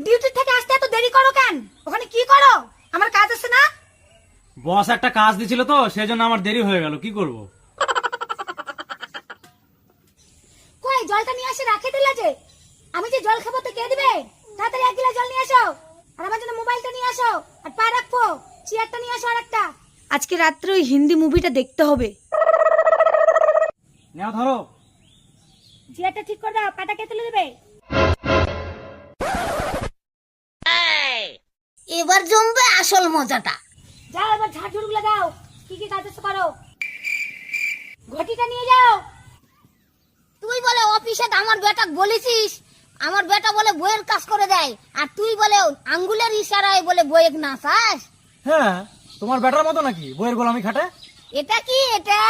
Duty থেকে আসতে এত দেরি করো কেন? ওখানে কি করো? আমার কাজ আছে না? বস একটা কাজ দিছিল তো সেজন্য আমার দেরি হয়ে গেল, কি করব? কই জলটা নিয়ে এসে রাখে দিলে যে? আমি যে জল খাবো তো কে দিবে? তাড়াতাড়ি 1 গ্লাস জল নিয়ে আসো। আর আমার জন্য মোবাইলটা নিয়ে আসো। আর পা রাখো। চেয়ারটা নিয়ে আসো আরেকটা। আজকে রাত্রে ওই হিন্দি মুভিটা দেখতে হবে। নাও ধরো। চেয়ারটা ঠিক করে দাও, পাটা কে তুলে দেবে? এবার জমবে আসল মজাটা। যাও এবার ঝাড়ঝুড়গুলো দাও। কি কি কাজ আছে করো। ঘটিটা নিয়ে যাও। তুই বলে অফিসে আমার বেটা বলেছিস, আমার বেটা বলে বইয়ের কাজ করে দেয়, আর তুই বলে আঙ্গুলের ইশারায় বলে বইয়ের নাচাস। হ্যাঁ, তোমার ব্যাটার মতো নাকি বইয়ের গোলামি খাটে? এটা কি এটা?